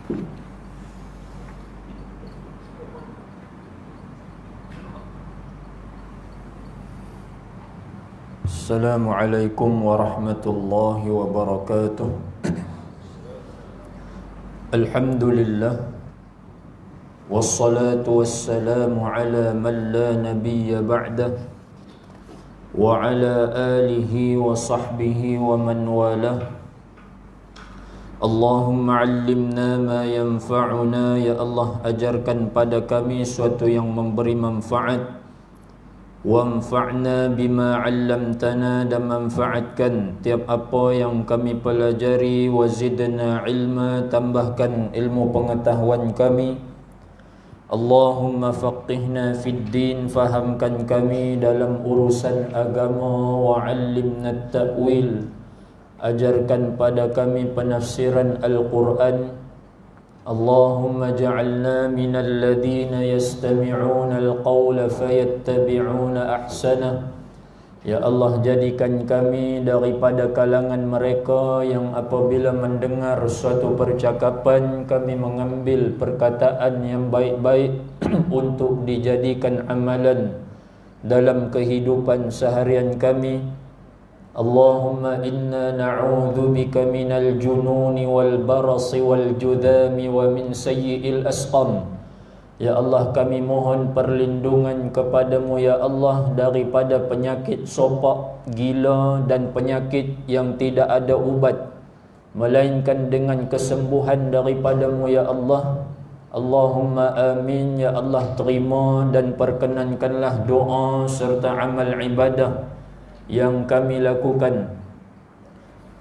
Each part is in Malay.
Assalamualaikum warahmatullahi wabarakatuh. Alhamdulillah, wassalatu wassalamu ala man la nabiyya ba'dah, wa ala alihi wa sahbihi wa man walah. Allahumma 'allimna ma yanfa'una. Ya Allah, ajarkan pada kami sesuatu yang memberi manfaat. Wanfa'na bima 'allamtana, dan manfaatkan tiap apa yang kami pelajari. Wazidna ilma, tambahkan ilmu pengetahuan kami. Allahumma faqihna fid din, fahamkan kami dalam urusan agama. Wa 'allimna at-ta'wil, ajarkan pada kami penafsiran Al-Quran. Allahumma ja'alna minal ladhina yastami'una al-qawla fayattabi'una ahsanah. Ya Allah, jadikan kami daripada kalangan mereka yang apabila mendengar suatu percakapan, kami mengambil perkataan yang baik-baik untuk dijadikan amalan dalam kehidupan seharian kami. Allahumma inna na'udhu bika minal jununi wal barasi wal judami wa min sayyi'il asqam. Ya Allah, kami mohon perlindungan kepadamu ya Allah daripada penyakit sopak, gila dan penyakit yang tidak ada ubat, melainkan dengan kesembuhan daripadamu ya Allah. Allahumma amin. Ya Allah, terima dan perkenankanlah doa serta amal ibadah yang kami lakukan.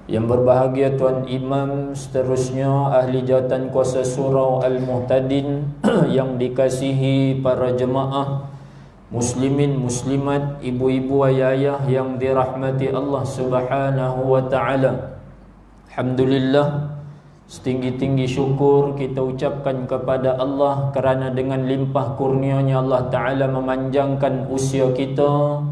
Yang berbahagia Tuan Imam, seterusnya ahli jawatan kuasa surau Al-Muhtadin yang dikasihi para jemaah muslimin, muslimat, ibu-ibu, ayah yang dirahmati Allah Subhanahu wa ta'ala. Alhamdulillah, setinggi-tinggi syukur kita ucapkan kepada Allah kerana dengan limpah kurnianya Allah Ta'ala memanjangkan usia kita,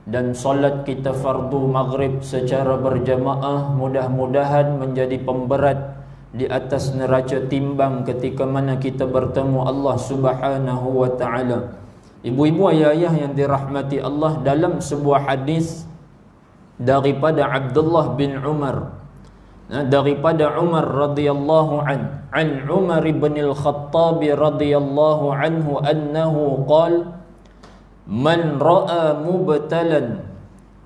dan solat kita fardu maghrib secara berjamaah mudah-mudahan menjadi pemberat di atas neraca timbang ketika mana kita bertemu Allah Subhanahu wa ta'ala. Ibu-ibu, ayah yang dirahmati Allah, dalam sebuah hadis daripada Abdullah bin Umar, daripada Umar radhiyallahu an Umar ibn al-Khattab radhiyallahu anhu annahu qala: Man ra'a mubtalan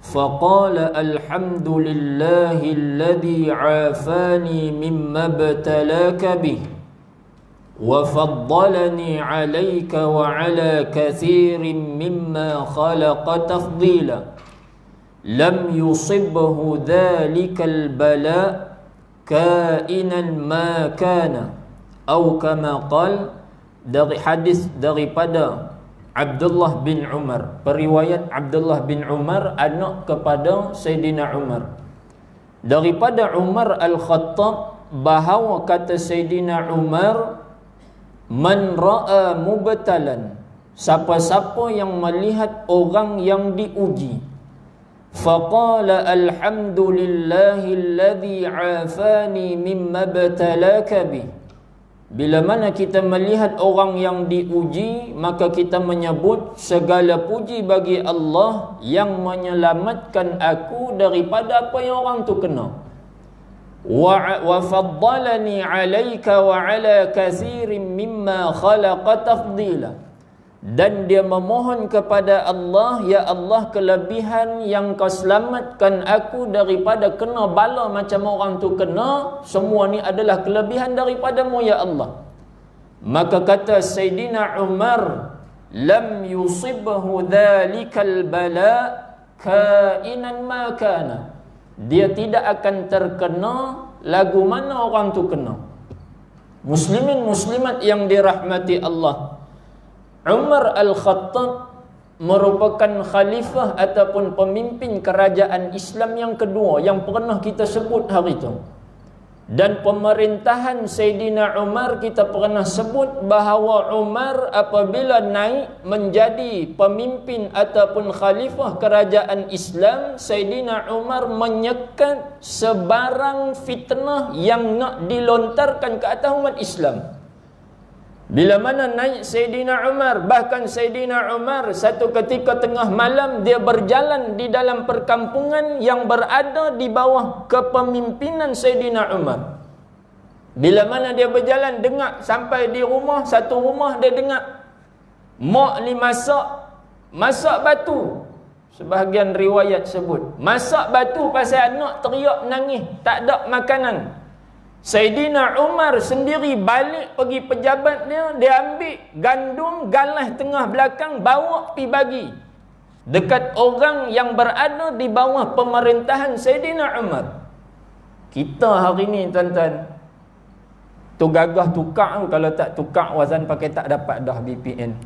faqala alhamdulillahi alladhi 'afani mimma btalaka bih wa faddalani 'alayka wa 'ala kathirin mimma khalaqa tafdila lam yusibhu dhalikal bala kainan ma kana, atau kama qala. Dari hadis daripada Abdullah bin Umar, periwayat Abdullah bin Umar, anak kepada Sayyidina Umar, daripada Umar Al-Khattab, bahawa kata Sayyidina Umar, man ra'a mubtalan, siapa-siapa yang melihat orang yang diuji, faqala alhamdulillahilladzi 'afani mimma btalaka bih. Bila mana kita melihat orang yang diuji, maka kita menyebut segala puji bagi Allah yang menyelamatkan aku daripada apa yang orang tu kena. Wa faddalani 'alaika wa 'ala kathirin mimma khalaqa tafdila. Dan dia memohon kepada Allah, ya Allah, kelebihan yang kau selamatkan aku daripada kena bala macam orang tu kena, semua ni adalah kelebihan daripadamu ya Allah. Maka kata Sayyidina Umar, lam yusibhu dhalikal bala kainan ma kana. Dia tidak akan terkena lagu mana orang tu kena. Muslimin muslimat yang dirahmati Allah, Umar Al-Khattab merupakan khalifah ataupun pemimpin kerajaan Islam yang kedua yang pernah kita sebut hari itu. Dan pemerintahan Sayyidina Umar, kita pernah sebut bahawa Umar apabila naik menjadi pemimpin ataupun khalifah kerajaan Islam, Sayyidina Umar menyekat sebarang fitnah yang nak dilontarkan ke atas umat Islam. Bila mana naik Sayyidina Umar, bahkan Sayyidina Umar satu ketika tengah malam dia berjalan di dalam perkampungan yang berada di bawah kepemimpinan Sayyidina Umar. Bila mana dia berjalan, dengar sampai di rumah, satu rumah dia dengar mak ni masak batu. Sebahagian riwayat sebut masak batu pasal anak teriak nangis, tak ada makanan. Sayyidina Umar sendiri balik pergi pejabat dia ambil gandum galah tengah belakang, bawa pi bagi dekat orang yang berada di bawah pemerintahan Sayyidina Umar. Kita hari ni tuan-tuan, tu gagah tukar, kalau tak tukar wazan pakai tak dapat dah VPN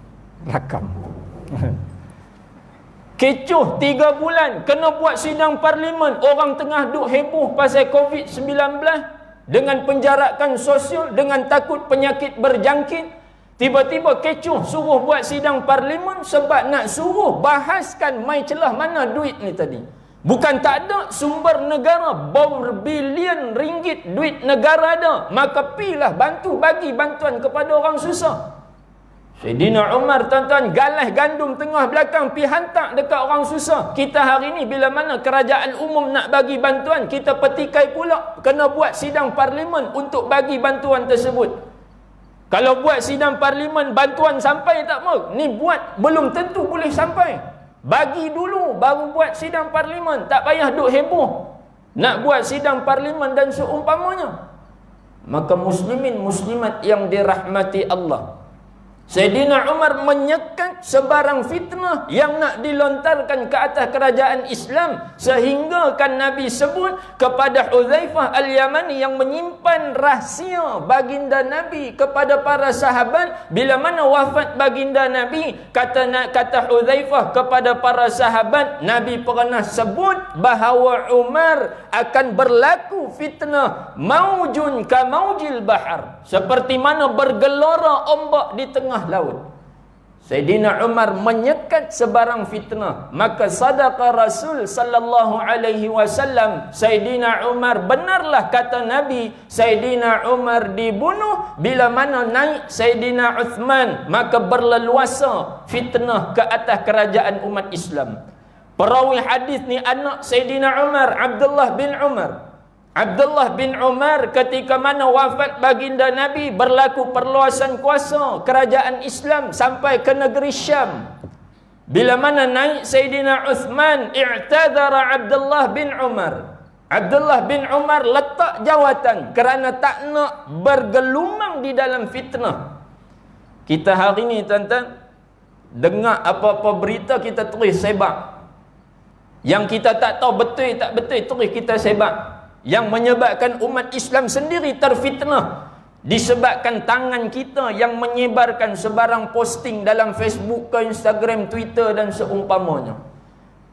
rakam. Kecoh 3 bulan kena buat sidang parlimen, orang tengah duk heboh pasal COVID-19 dengan penjarakan sosial, dengan takut penyakit berjangkit. Tiba-tiba kecoh suruh buat sidang parlimen sebab nak suruh bahaskan mai celah mana duit ni tadi. Bukan tak ada sumber negara, berbilion ringgit duit negara ada, maka pilah bantu, bagi bantuan kepada orang susah. Sayyidina Umar tuan-tuan galah gandum tengah belakang pi hantar dekat orang susah. Kita hari ni bila mana kerajaan umum nak bagi bantuan, kita petikai pula kena buat sidang parlimen untuk bagi bantuan tersebut. Kalau buat sidang parlimen bantuan sampai tak mau, ni buat belum tentu boleh sampai. Bagi dulu baru buat sidang parlimen, tak payah duk heboh nak buat sidang parlimen dan seumpamanya. Maka muslimin muslimat yang dirahmati Allah, Sayyidina Umar menyekat sebarang fitnah yang nak dilontarkan ke atas kerajaan Islam, sehingga kan Nabi sebut kepada Hudzaifah Al-Yamani yang menyimpan rahsia baginda Nabi kepada para sahabat. Bila mana wafat baginda Nabi, kata Hudzaifah kepada para sahabat, Nabi pernah sebut bahawa Umar akan berlaku fitnah maujun ka maujil bahar, seperti mana bergelora ombak di tengah laut. Sayyidina Umar menyekat sebarang fitnah. Maka sadaqa Rasul sallallahu alaihi wasallam, Sayyidina Umar benarlah kata Nabi, Sayyidina Umar dibunuh bila mana naik Sayyidina Uthman, maka berleluasa fitnah ke atas kerajaan umat Islam. Perawi hadis ni anak Sayyidina Umar, Abdullah bin Umar. Abdullah bin Umar ketika mana wafat baginda Nabi, berlaku perluasan kuasa kerajaan Islam sampai ke negeri Syam. Bila mana naik Sayyidina Uthman, i'tadhara Abdullah bin Umar. Abdullah bin Umar letak jawatan kerana tak nak bergelumang di dalam fitnah. Kita hari ni tuan-tuan dengar apa-apa berita kita terus sebar. Yang kita tak tahu betul tak betul terus kita sebar, yang menyebabkan umat Islam sendiri terfitnah disebabkan tangan kita yang menyebarkan sebarang posting dalam Facebook ke Instagram, Twitter dan seumpamanya.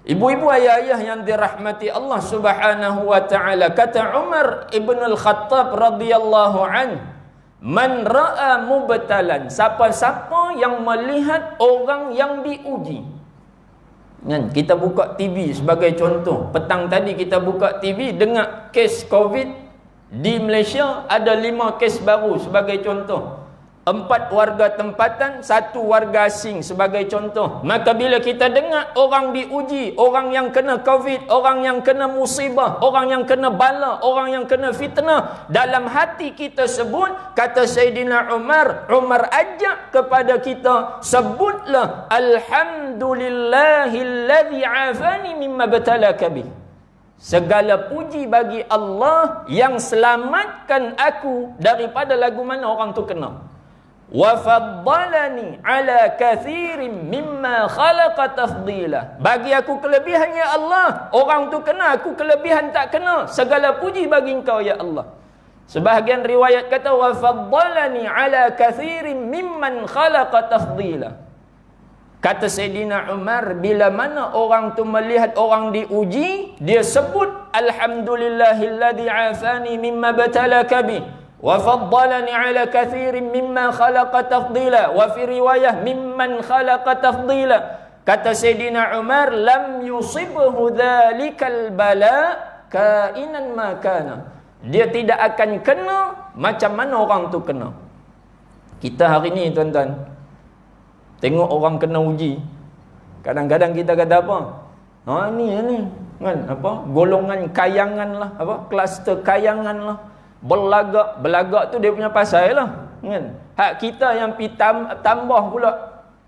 Ibu-ibu, ayah-ayah yang dirahmati Allah Subhanahu wa taala, kata Umar ibn al-Khattab radhiyallahu anhu, man ra'a mubtalan, siapa-siapa yang melihat orang yang diuji. Kita buka TV sebagai contoh. Petang tadi kita buka TV, dengar kes COVID di Malaysia ada 5 kes baru sebagai contoh. 4 warga tempatan, 1 warga asing sebagai contoh. Maka bila kita dengar orang diuji, orang yang kena COVID, orang yang kena musibah, orang yang kena bala, orang yang kena fitnah, dalam hati kita sebut, kata Sayyidina Umar, Umar ajak kepada kita, sebutlah alhamdulillahilladzi afani mimma batalaka bih. Segala puji bagi Allah yang selamatkan aku daripada lagu mana orang tu kena. Wa faddalani ala kathirin mimma khalaqa tafdila. Bagi aku kelebihan ya Allah, orang tu kena, aku kelebihan tak kena. Segala puji bagi engkau ya Allah. Sebahagian riwayat kata wa faddalani ala kathirin mimman khalaqa tafdila. Kata Sayyidina Umar, bila mana orang tu melihat orang diuji, dia sebut alhamdulillahilladzi afani mimma batalaka bi wa faddalani ala kathirin mimma khalaqa tafdila, wa fi riwayah mimman khalaqa tafdila. Kata Sayyidina Umar, lam yusibhu dhalikal bala kainan ma kana. Dia tidak akan kena macam mana orang tu kena. Kita hari ni tuan-tuan, tengok orang kena uji, kadang-kadang kita kata apa? Ni kan, apa? Golongan kayangan lah, apa? Kluster kayangan lah. Belagak tu dia punya pasal lah, kan? Hak kita yang pi tambah pula,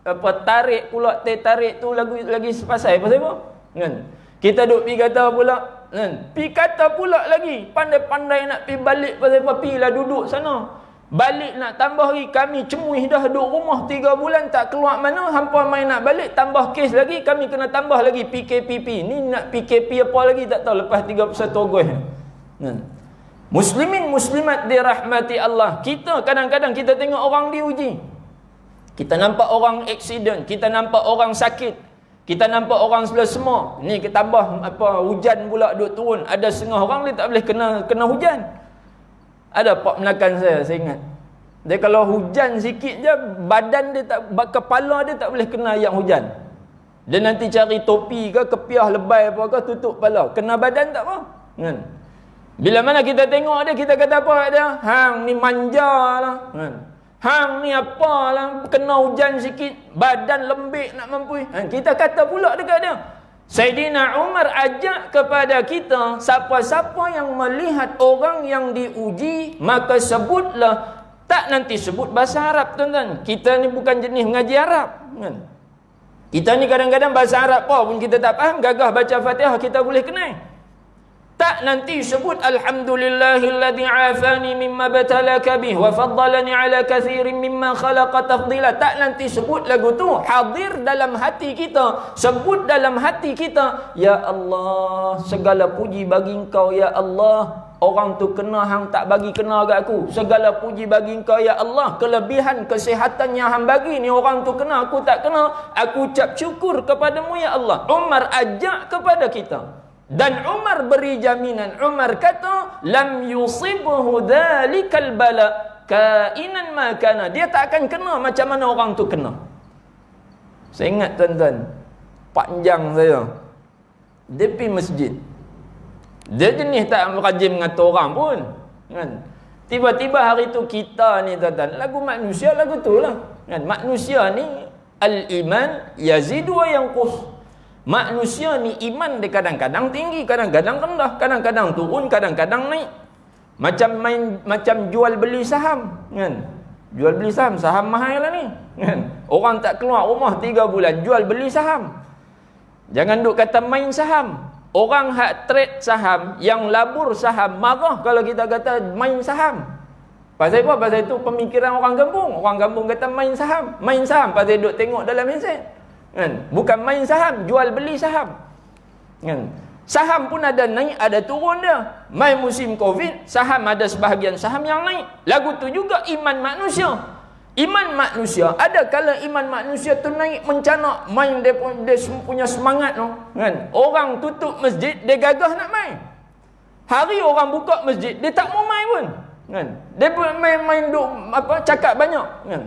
apa, tarik pula, tarik tu lagi sepasal pasal apa? Kan? Kita duk pi kata pula, kan? Pi kata pula lagi, pandai-pandai nak pi balik pasal apa? Pi lah duduk sana. Balik nak tambah lagi, kami cemuih dah duduk rumah 3 bulan tak keluar mana, hampa main nak balik, tambah kes lagi, kami kena tambah lagi PKPP. Ni nak PKP apa lagi tak tahu lepas 31 Ogos. Kan? Muslimin muslimat dirahmati Allah. Kita kadang-kadang kita tengok orang diuji. Kita nampak orang aksiden, kita nampak orang sakit, kita nampak orang semua. Ni kita tambah apa, hujan pula duk turun. Ada setengah orang dia tak boleh kena hujan. Ada pak menakan saya ingat. Dia kalau hujan sikit je, badan dia tak, kepala dia tak boleh kena yang hujan. Dia nanti cari topi ke, kepiah lebay apa ke, tutup kepala. Kena badan tak apa. Kan? Bila mana kita tengok dia, kita kata apa dia? Hang ni manja lah. Kan? Hang ni apalah, kena hujan sikit, badan lembik nak mampu. Kita kata pula dekat dia. Sayyidina Umar ajak kepada kita, siapa-siapa yang melihat orang yang diuji, maka sebutlah. Tak nanti sebut bahasa Arab, tuan-tuan. Kita ni bukan jenis mengaji Arab. Kan? Kita ni kadang-kadang bahasa Arab pun kita tak faham, gagah baca Fatihah kita boleh kenal. Tak nanti sebut alhamdulillahilladzi afani mimma batalaka bih wa faddalani ala kathirin mimma khalaqa tafdila. Tak nanti sebut lagu tu, hadir dalam hati kita, sebut dalam hati kita, ya Allah, segala puji bagi Engkau ya Allah. Orang tu kena, hang tak bagi kena kat aku. Segala puji bagi Engkau ya Allah. Kelebihan kesihatan yang hang bagi ni, orang tu kena, aku tak kena. Aku ucap syukur kepadamu ya Allah. Umar ajak kepada kita. Dan Umar beri jaminan. Umar kata, lam yusibhu dhalikal bala kainan ma kana. Dia tak akan kena macam mana orang tu kena. Saya ingat tuan-tuan, panjang saya, dia pergi masjid. Dia jenis tak rajin mengatur orang pun, kan? Tiba-tiba hari tu kita ni tuan-tuan, lagu manusia lagu tu lah, kan? Manusia ni al-iman yazidu wa yanqus. Manusia ni iman dia kadang-kadang tinggi, kadang-kadang rendah, kadang-kadang turun, kadang-kadang naik. Macam jual beli saham, kan? Jual beli saham, saham mahal lah ni, kan? Orang tak keluar rumah 3 bulan jual beli saham. Jangan duk kata main saham. Orang hak trade saham, yang labur saham, marah kalau kita kata main saham. Pasal apa? Pasal itu pemikiran orang kampung. Orang kampung kata main saham. Main saham pasal duk tengok dalam handset. Kan? Bukan main saham, jual beli saham. Kan? Saham pun ada naik, ada turun dia. Main musim Covid, saham ada sebahagian saham yang naik. Lagu tu juga iman manusia. Iman manusia, ada kala iman manusia tu naik mencanak, main dia punya semangat tu, kan? Orang tutup masjid, dia gagah nak main. Hari orang buka masjid, dia tak mau main pun, kan? Dia main duk apa, cakap banyak, kan?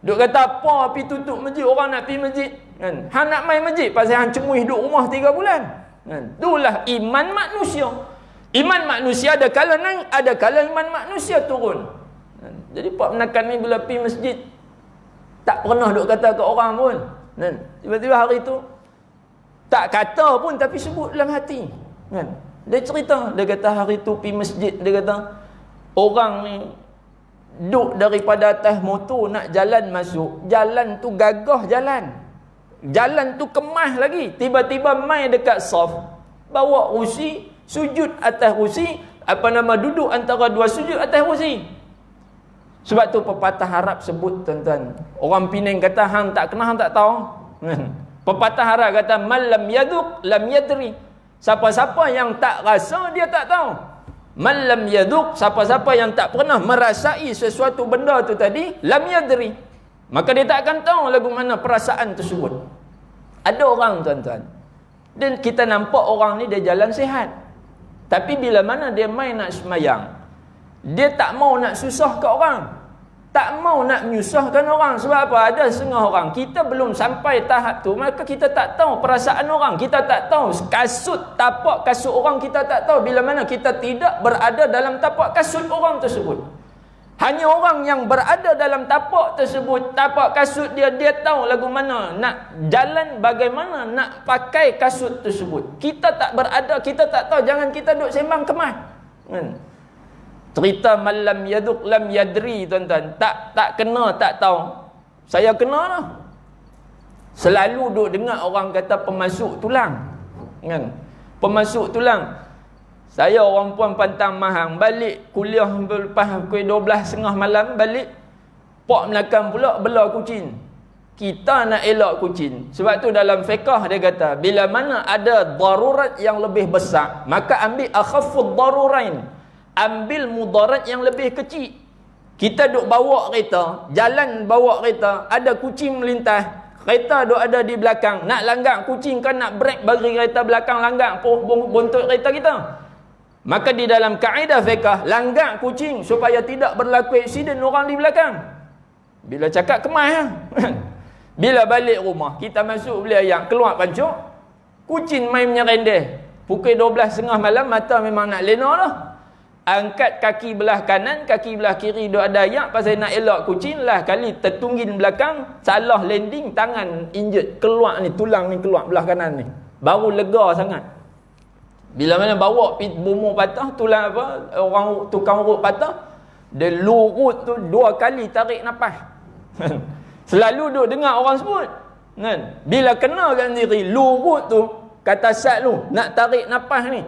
Duk kata apa pi tutup masjid, orang nak pi masjid, kan? Hang nak main masjid pasal hang cemuih duk rumah 3 bulan, kan? Itulah iman manusia. Iman manusia ada kala naik, ada kala iman manusia turun. Jadi Pak Menakan ni bila pergi masjid, tak pernah duk kata ke orang pun, kan? Tiba-tiba hari tu tak kata pun, tapi sebut dalam hati, kan? Dia cerita, dia kata hari tu pergi masjid, dia kata orang ni duk daripada atas motor nak jalan masuk, jalan tu gagah jalan tu kemas lagi, tiba-tiba mai dekat saf, bawa rusi, sujud atas rusi, duduk antara 2 sujud atas rusi. Sebab tu pepatah Arab sebut, tuan-tuan, orang Penang kata hang tak kenal, hang tak tahu. Pepatah Arab kata man lam yaduk lam yadri. Siapa-siapa yang tak rasa, dia tak tahu. Man lam yaduk, siapa-siapa yang tak pernah merasai sesuatu benda tu tadi, lam yadri, maka dia tak akan tahu lagu mana perasaan tersebut. Ada orang, tuan-tuan, dan kita nampak orang ni dia jalan sihat, Tapi bila mana dia main nak semayang, dia tak mau nak susahkan orang, tak mau nak menyusahkan orang. Sebab apa? Ada setengah orang, kita belum sampai tahap tu, maka kita tak tahu perasaan orang, kita tak tahu tapak kasut orang, kita tak tahu. Bila mana kita tidak berada dalam tapak kasut orang tersebut, hanya orang yang berada dalam tapak tersebut, tapak kasut dia, dia tahu lagu mana nak jalan, bagaimana nak pakai kasut tersebut. Kita tak berada, kita tak tahu. Jangan kita duduk sembang kemas kan? Cerita malam yaduk lam yadri, tuan-tuan. Tak kena, tak tahu. Saya kena lah. Selalu duk dengar orang kata pemasuk tulang kan? Pemasuk tulang. Saya orang puan pantang mahang, balik kuliah lepas pukul 12.30 malam, balik Pak Melakang pula bela kucing. Kita nak elak kucing. Sebab tu dalam fiqah dia kata, bila mana ada darurat yang lebih besar, maka ambil akhaffud darurain, ambil mudarat yang lebih kecil. Kita duk bawa kereta, jalan bawa kereta, ada kucing melintas, kereta duk ada di belakang, nak langgar kucing kan, nak break bagi kereta belakang langgar buntut kereta kita. Maka di dalam kaedah fiqah, langgar kucing supaya tidak berlaku aksiden orang di belakang. Bila cakap kemas bila balik rumah, kita masuk beli ayam, keluar pancuk, kucing main menyerendeh. Pukul 12.30 malam, mata memang nak lena lah. Angkat kaki belah kanan, kaki belah kiri duk ada ayak, pasal nak elak kucing lah kali tertunggin belakang, salah landing, tangan injet, keluar ni, tulang ni keluar belah kanan ni. Baru lega sangat. Bila mana bawa bumur patah, tulang apa, orang tukang urut patah, dia lurut tu 2 kali tarik nafas. Selalu duk dengar orang sebut kan? Bila kena kan diri, lurut tu, kata Sat tu, nak tarik nafas ni,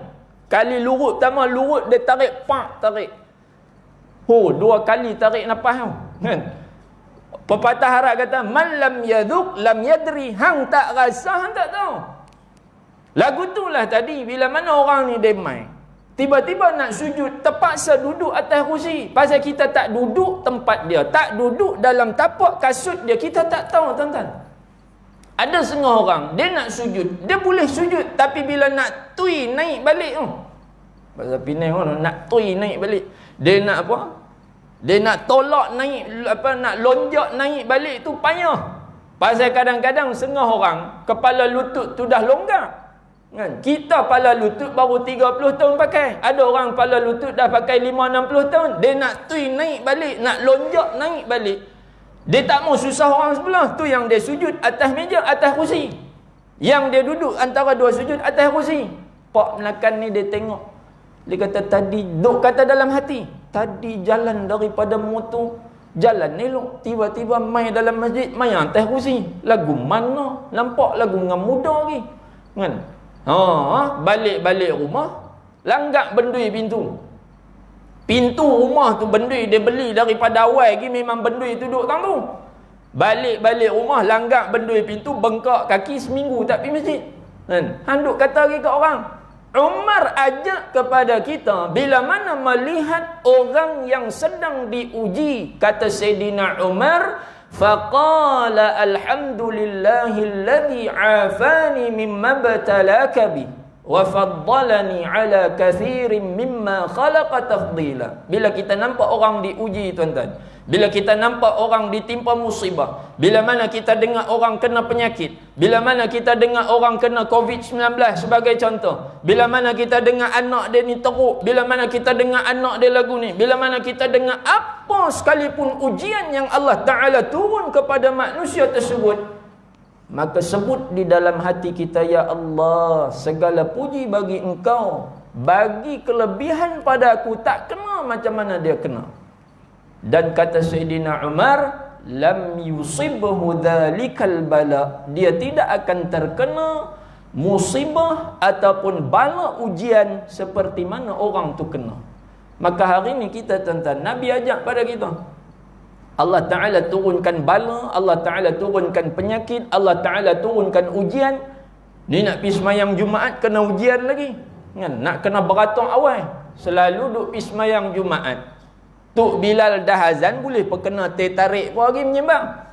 kali lurut pertama, lurut dia tarik, pak tarik. 2 kali tarik nafas tu kan? Pepatah Arab kata, man lam yaduk lam yadri, hang tak rasa, hang tak tahu. Lagu tu lah tadi, bila mana orang ni dia main, tiba-tiba nak sujud, terpaksa duduk atas kursi. Pasal kita tak duduk tempat dia, tak duduk dalam tapak kasut dia, kita tak tahu, tuan-tuan. Ada setengah orang, dia nak sujud, dia boleh sujud, tapi bila nak tui naik balik tu, pasal Penang tu, nak tui naik balik, dia nak apa? Dia nak tolak naik, apa, nak lonjak naik balik tu payah. Pasal kadang-kadang setengah orang, kepala lutut tu dah longgar kan? Kita kepala lutut baru 30 tahun pakai. Ada orang kepala lutut dah pakai 5-60 tahun. Dia nak tui naik balik, nak lonjak naik balik, dia tak mau susah orang sebelah. Tu yang dia sujud atas meja, atas kursi. Yang dia duduk antara 2 sujud atas kursi. Pak Melakang ni dia tengok, dia kata tadi, duk kata dalam hati, tadi jalan daripada motor, jalan elok, tiba-tiba main dalam masjid, main atas kursi. Lagu mana? Nampak lagu dengan muda lagi kan? Balik-balik rumah, langgak bendui pintu. Pintu rumah tu bendui dia beli daripada awal lagi, memang bendui tu duduk tang tu. Balik-balik rumah, langgak bendui pintu, bengkak kaki, seminggu tak pergi masjid kan? Handuk kata lagi kat orang. Umar ajak kepada kita, bila mana melihat orang yang sedang diuji, kata Sayyidina Umar, faqala alhamdulillahilladzi afani mimma batalaka bi wa faddalani ala kathirin mimma khalaqa tafdila. Bila kita nampak orang diuji, tuan-tuan, bila kita nampak orang ditimpa musibah, bila mana kita dengar orang kena penyakit, bila mana kita dengar orang kena COVID-19 sebagai contoh, bila mana kita dengar anak dia ni teruk, bila mana kita dengar anak dia lagu ni, bila mana kita dengar apa sekalipun ujian yang Allah Ta'ala turun kepada manusia tersebut, maka sebut di dalam hati kita, ya Allah, segala puji bagi Engkau, bagi kelebihan pada aku, tak kena macam mana dia kena. Dan kata Sayyidina Umar, lam yusibhu dhalikal bala, dia tidak akan terkena musibah ataupun bala ujian seperti mana orang tu kena. Maka hari ni kita, tuan-tuan, Nabi ajak pada kita, Allah Ta'ala turunkan bala, Allah Ta'ala turunkan penyakit, Allah Ta'ala turunkan ujian. Ni nak pergi semayang Jumaat kena ujian lagi kan? Nak kena beratung awal, selalu duk pergi semayang Jumaat, Tok Bilal dah azan, boleh perkena teh tarik pun lagi menyembang.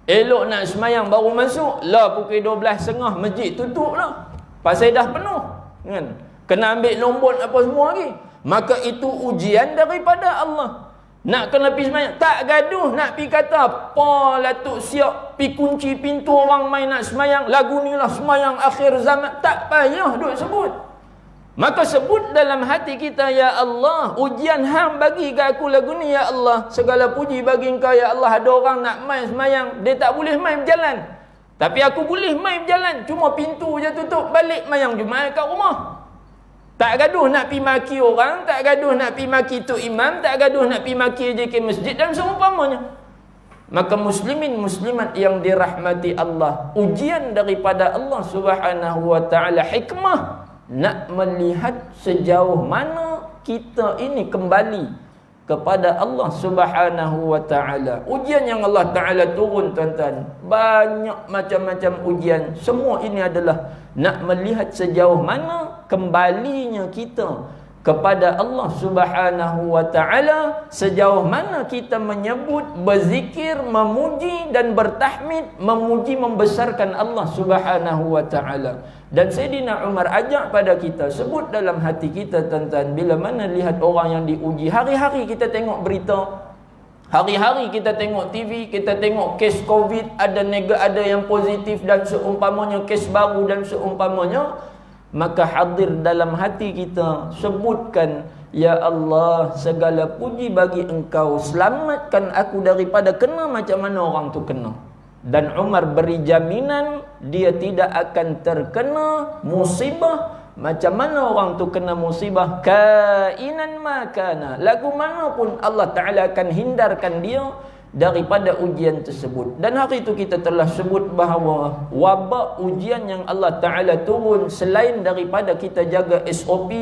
Elok nak semayang baru masuk, lah pukul 12.30 masjid tutup lah, pasal dah penuh kan? Kena ambil nombor apa semua lagi. Maka itu ujian daripada Allah. Nak kena pergi semayang, tak gaduh nak pergi kata apa lah tok siap pergi kunci pintu orang main nak semayang, lagu ni lah semayang akhir zaman. Tak payah duk sebut. Maka sebut dalam hati kita, ya Allah, ujian hang bagi ke aku lagu ni, ya Allah. Segala puji bagi engkau, ya Allah. Ada orang nak main semayang, dia tak boleh main berjalan, tapi aku boleh main berjalan, cuma pintu je tutup, balik mayang Jumaat kat rumah. Tak gaduh nak pergi maki orang, tak gaduh nak pergi maki tok imam, tak gaduh nak pergi maki JK masjid dan seumpamanya. Maka muslimin muslimat yang dirahmati Allah, ujian daripada Allah Subhanahu wa taala, hikmah nak melihat sejauh mana kita ini kembali kepada Allah Subhanahu wa taala. Ujian yang Allah taala turun, tuan-tuan, banyak macam-macam ujian. Semua ini adalah nak melihat sejauh mana kembalinya kita kepada Allah Subhanahu wa taala, sejauh mana kita menyebut, berzikir, memuji dan bertahmid, memuji membesarkan Allah Subhanahu wa taala. Dan Sayyidina Umar ajak pada kita, sebut dalam hati kita, tuan-tuan, bila mana lihat orang yang diuji. Hari-hari kita tengok berita, hari-hari kita tengok TV, kita tengok kes COVID, ada yang positif dan seumpamanya, kes baru dan seumpamanya. Maka hadir dalam hati kita, sebutkan, ya Allah, segala puji bagi engkau, selamatkan aku daripada kena macam mana orang tu kena. Dan Umar beri jaminan dia tidak akan terkena musibah macam mana orang tu kena musibah, kainan makana, lagu mana pun Allah Ta'ala akan hindarkan dia daripada ujian tersebut. Dan hari itu kita telah sebut bahawa wabak ujian yang Allah Ta'ala turun, selain daripada kita jaga SOP,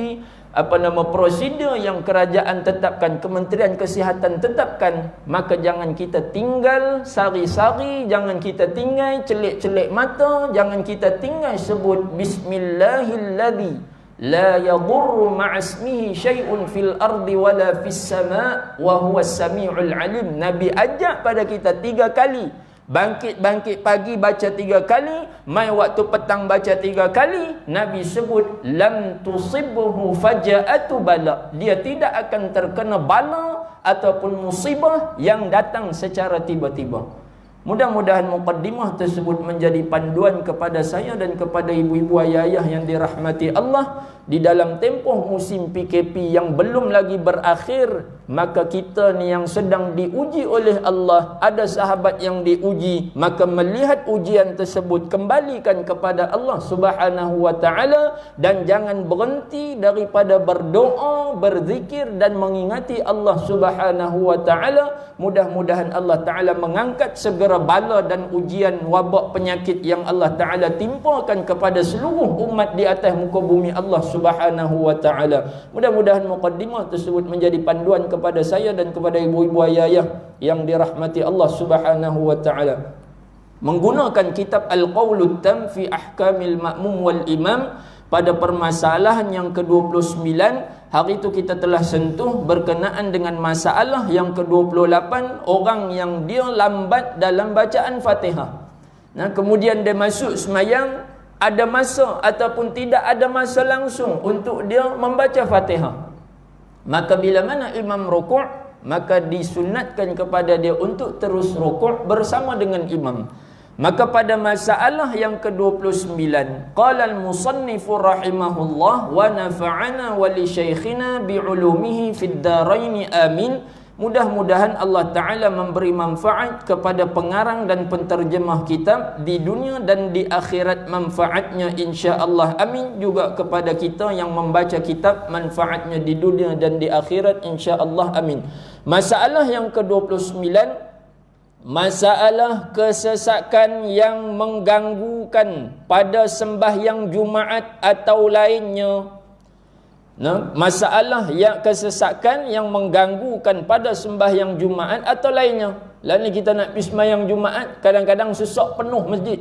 prosedur yang kerajaan tetapkan, Kementerian Kesihatan tetapkan, maka jangan kita tinggal sari-sari, jangan kita tinggal celik-celik mata, jangan kita tinggal sebut bismillahilladzi la yadurru ma'asmihi syai'un fil ardi wala fis sama' wa huwas sami'ul alim. Nabi ajak pada kita 3 kali. Bangkit pagi baca 3 kali, mai waktu petang baca 3 kali. Nabi sebut lam tusibhu faja'atu bala, dia tidak akan terkena bala ataupun musibah yang datang secara tiba-tiba. Mudah-mudahan muqaddimah tersebut menjadi panduan kepada saya dan kepada ibu-ibu ayah-ayah yang dirahmati Allah. Di dalam tempoh musim PKP yang belum lagi berakhir, maka kita ni yang sedang diuji oleh Allah, ada sahabat yang diuji, maka melihat ujian tersebut, kembalikan kepada Allah Subhanahu wa taala dan jangan berhenti daripada berdoa, berzikir dan mengingati Allah Subhanahu wa taala. Mudah-mudahan Allah Taala mengangkat segera bala dan ujian wabak penyakit yang Allah Taala timpakan kepada seluruh umat di atas muka bumi Allah Subhanahu wa taala. Mudah-mudahan muqaddimah tersebut menjadi panduan kepada saya dan kepada ibu-ibu ayah-ayah yang dirahmati Allah Subhanahu wa taala. Menggunakan kitab Al-Qawlut Tam fi Ahkamil Ma'mum wal Imam pada permasalahan yang ke-29, hari itu kita telah sentuh berkenaan dengan masalah yang ke-28, orang yang dia lambat dalam bacaan Fatihah. Nah, kemudian dia masuk semayang, ada masa ataupun tidak ada masa langsung untuk dia membaca Fatihah. Maka bila mana imam rukuk, maka disunatkan kepada dia untuk terus rukuk bersama dengan imam. Maka pada masalah yang ke-29, qala al-musannifu rahimahullah wa nafa'ana wa li syaikhina bi'ulumihi fid darain amin. Mudah-mudahan Allah Ta'ala memberi manfaat kepada pengarang dan penterjemah kitab di dunia dan di akhirat manfaatnya insya-Allah amin. Juga kepada kita yang membaca kitab, manfaatnya di dunia dan di akhirat insya-Allah amin. Masalah yang ke-29, masalah kesesakan yang mengganggukan pada sembahyang Jumaat atau lainnya. Nah, masalah yang kesesakan yang mengganggukan pada sembahyang Jumaat atau lainnya. Lain kita nak pergi sembahyang Jumaat, kadang-kadang sesak penuh masjid.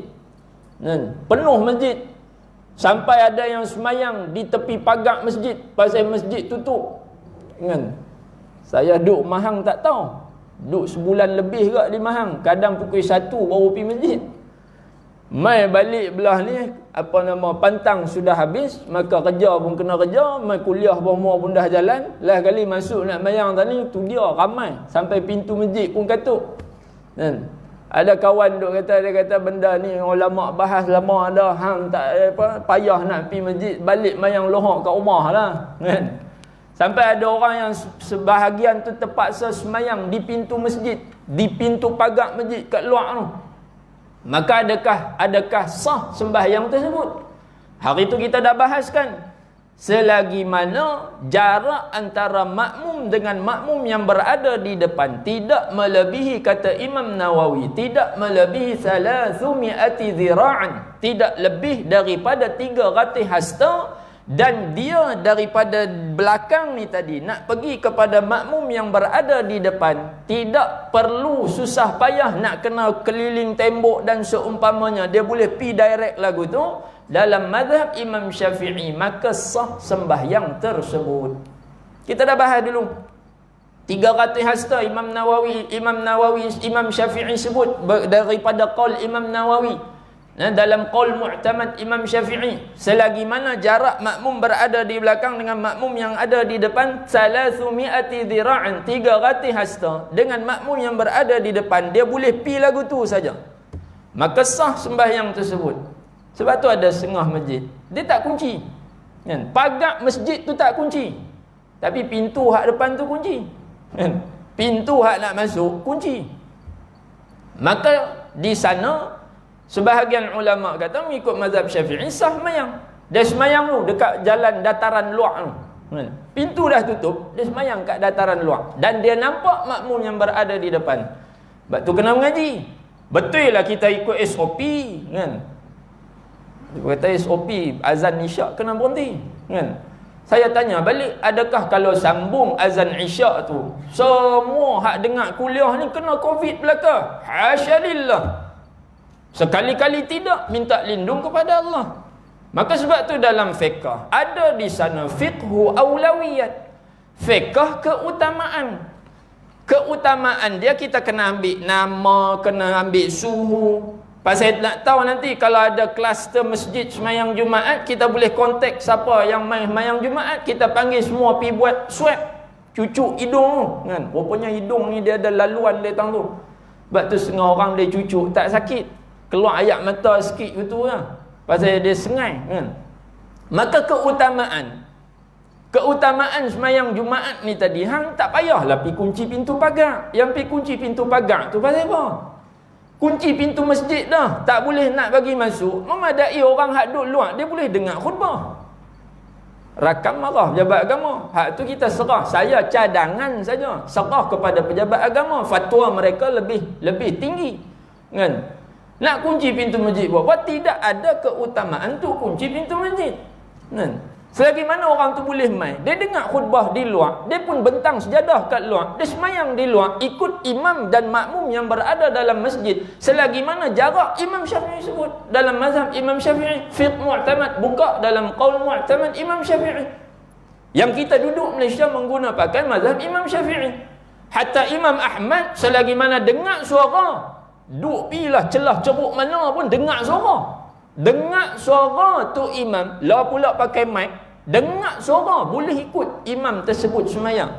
Penuh masjid. Sampai ada yang sembahyang di tepi pagar masjid, pasal masjid tutup. Kan? Saya duduk Mahang tak tahu. Duduk sebulan lebih juga di Mahang. Kadang pukul 1 baru pergi masjid. Mai balik belah ni, apa nama, pantang sudah habis, maka kerja pun kena kerja, mai kuliah pun dah jalan. Lah kali masuk nak mayang tadi, tu dia ramai. Sampai pintu masjid pun katuk. Kan? Ada kawan duk kata, dia kata benda ni ulama bahas lama dah, hang tak apa payah nak pergi masjid, balik mayang lohok kat rumah lah. Kan? Sampai ada orang yang sebahagian tu terpaksa semayang di pintu masjid, di pintu pagar masjid kat luar tu. Maka adakah sah sembahyang tersebut? Hari itu kita dah bahaskan, selagi mana jarak antara makmum dengan makmum yang berada di depan tidak melebihi, kata Imam Nawawi, tidak melebihi 300 zira'an, tidak lebih daripada 300 hasta. Dan dia daripada belakang ni tadi nak pergi kepada makmum yang berada di depan, tidak perlu susah payah nak kena keliling tembok dan seumpamanya. Dia boleh pi direct lagu tu. Dalam mazhab Imam Syafi'i, maka sah sembahyang tersebut. Kita dah bahas dulu 300 hasta. Imam Syafi'i sebut daripada qaul Imam Nawawi. Dalam qaul mu'tamad Imam Syafi'i, selagi mana jarak makmum berada di belakang dengan makmum yang ada di depan 300 zira'an, 300 hasta, dengan makmum yang berada di depan, dia boleh pi lagu tu saja, maka sah sembahyang tersebut. Sebab tu ada setengah masjid dia tak kunci, kan? Pagar masjid tu tak kunci, tapi pintu hak depan tu kunci, kan? Pintu hak nak masuk kunci. Maka di sana sebahagian ulama kata mengikut mazhab Syafi'i sah semayang. Dia semayang tu dekat jalan dataran luar tu. Pintu dah tutup, dia semayang kat dataran luar. Dan dia nampak makmum yang berada di depan. Sebab tu kena mengaji. Betul lah kita ikut SOP, kan? Dia kata SOP, azan isyak kena berhenti, kan? Saya tanya balik, adakah kalau sambung azan isyak tu, semua hak dengar kuliah ni kena COVID belaka? Hasyalillah. Sekali-kali tidak, minta lindung kepada Allah. Maka sebab tu dalam fiqh ada di sana fiqhu aulawiyat, fiqh keutamaan. Keutamaan dia kita kena ambil nama, kena ambil suhu. Pasal nak tahu nanti kalau ada kluster masjid semayang Jumaat, kita boleh kontak siapa yang main semayang Jumaat, kita panggil semua pergi buat swab, cucuk hidung, kan? Rupanya hidung ni dia ada laluan dia tang tu. Sebab tu setengah orang dia cucuk tak sakit, keluar air mata sikit gitu lah, pasal dia sengai, kan? Maka keutamaan semayang Jumaat ni tadi, hang tak payahlah pergi kunci pintu pagar. Yang pergi kunci pintu pagar tu pasal apa? Kunci pintu masjid dah, tak boleh nak bagi masuk, memadai orang hak duduk luar dia boleh dengar khutbah. Rakam marah pejabat agama, hak tu kita serah, saya cadangan saja, serah kepada pejabat agama, fatwa mereka lebih tinggi, kan? Nak kunci pintu masjid buat apa? Tidak ada keutamaan tu kunci pintu masjid, kan? Selagi mana orang tu boleh main, dia dengar khutbah di luar, dia pun bentang sejadah kat luar, dia semayang di luar, ikut imam dan makmum yang berada dalam masjid, selagi mana jarak Imam Syafi'i sebut dalam mazhab Imam Syafi'i. Fiqh mu'tamad, buka dalam qaul mu'tamad Imam Syafi'i. Yang kita duduk Malaysia menggunakan mazhab Imam Syafi'i. Hatta Imam Ahmad, selagi mana dengar suara, duk pilah celah ceruk mana pun dengar suara. Dengar suara tu imam, lah pula pakai mic, dengar suara, boleh ikut imam tersebut semayang.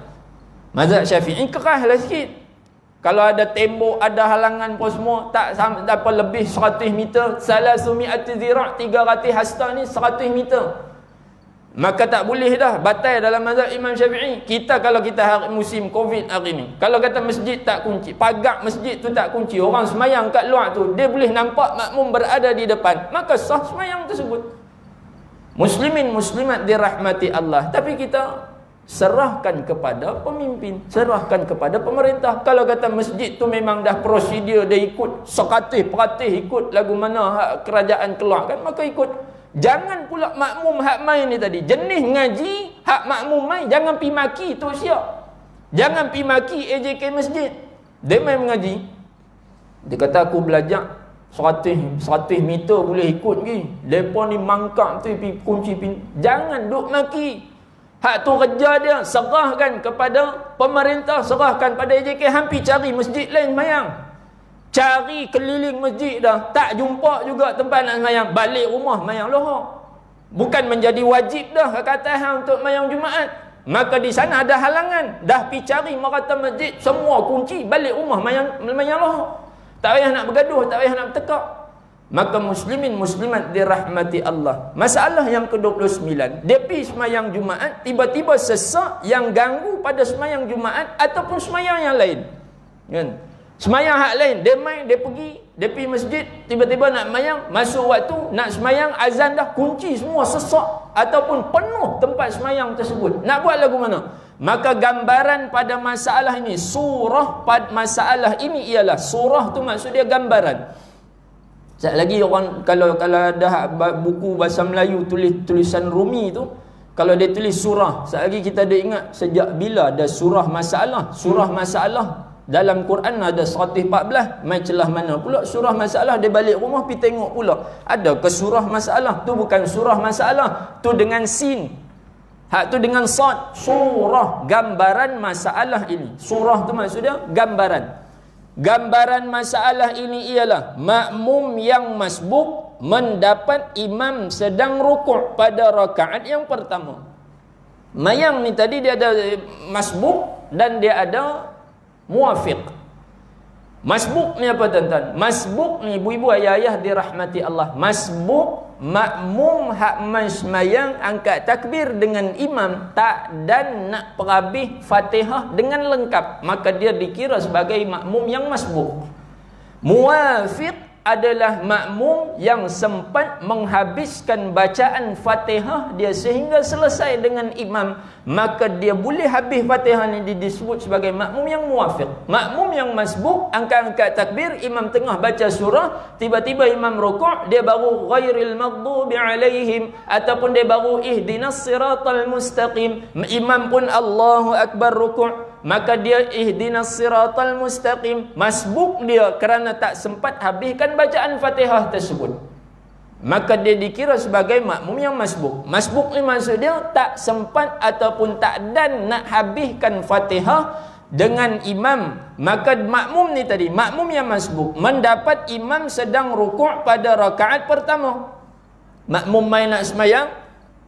Mazhab Syafi'i keraslah sikit. Kalau ada tembok, ada halangan pun semua, tak apa lebih 100 meter, 300 zira', 300 hasta ni 100 meter. Maka tak boleh dah, batal dalam mazhab Imam Syafi'i. Kita kalau kita hari musim Covid hari ni, kalau kata masjid tak kunci, pagar masjid tu tak kunci, orang semayang kat luar tu, dia boleh nampak makmum berada di depan, maka sah semayang tersebut. Muslimin muslimat dirahmati Allah. Tapi kita serahkan kepada pemimpin, serahkan kepada pemerintah. Kalau kata masjid tu memang dah prosedur dia ikut 100% ikut lagu mana kerajaan keluarkan, maka ikut. Jangan pula makmum hak main ni tadi, jenis ngaji hak makmum main, jangan pi maki tu siap. Jangan pi maki AJK masjid. Dia main mengaji, dia kata aku belajar 100 meter boleh ikut pergi. Depa ni mangkak tu pi kunci pintu. Jangan duk maki. Hak tu kerja dia, serahkan kepada pemerintah, serahkan pada AJK, hampir cari masjid lain mayang. Cari keliling masjid dah, tak jumpa juga tempat nak semayang. Balik rumah mayang lohor. Bukan menjadi wajib dah kata hang untuk mayang Jumaat. Maka di sana ada halangan. Dah pi cari merata masjid, semua kunci, balik rumah mayang lohor. Tak payah nak bergaduh, tak payah nak bertekak. Maka muslimin muslimat dirahmati Allah. Masalah yang ke-29, dia pi semayang Jumaat, tiba-tiba sesak yang ganggu pada semayang Jumaat ataupun semayang yang lain. Kan? Semayang hak lain, dia main, dia pergi masjid, tiba-tiba nak semayang, masuk waktu, nak semayang, azan dah, kunci semua sesak ataupun penuh tempat semayang tersebut. Nak buat lagu mana? Maka gambaran pada masalah ini, surah pada masalah ini ialah, surah tu maksud dia gambaran. Sekali lagi orang, kalau ada buku bahasa Melayu tulisan Rumi tu, kalau dia tulis surah, sekali lagi kita ada ingat sejak bila ada surah masalah. Surah masalah dalam Quran ada 114. Mai celah mana pula surah masalah, dia balik rumah pergi tengok pula. Ada ke surah masalah? Tu bukan surah masalah, tu dengan sin. Hak tu dengan sad. Surah, gambaran masalah ini. Surah tu maksudnya gambaran. Gambaran masalah ini ialah makmum yang masbuk mendapat imam sedang rukuk pada rakaat yang pertama. Mayang ni tadi dia ada masbuk dan dia ada muafiq. Masbuk ni apa tuan-tuan? Masbuk ni ibu-ibu ayah-ayah dirahmati Allah. Masbuk makmum hak sembahyang angkat takbir dengan imam tak dan nak perhabis Fatihah dengan lengkap, maka dia dikira sebagai makmum yang masbuk. Muafiq adalah makmum yang sempat menghabiskan bacaan Fatihah dia sehingga selesai dengan imam, maka dia boleh habis Fatihah ni disebut sebagai makmum yang muafiq. Makmum yang masbuk angkat takbir, imam tengah baca surah, tiba-tiba imam rukuk, dia baru ghairil maghdubi alaihim ataupun dia baru ihdinas siratal mustaqim, imam pun Allahu akbar rukuk, maka dia ihdinas siratal mustaqim, masbuk dia kerana tak sempat habiskan bacaan Fatihah tersebut, maka dia dikira sebagai makmum yang masbuk. Masbuk ni maksud dia tak sempat ataupun tak dan nak habiskan Fatihah dengan imam. Maka makmum ni tadi, makmum yang masbuk mendapat imam sedang rukuk pada rakaat pertama. Makmum main nak semayang,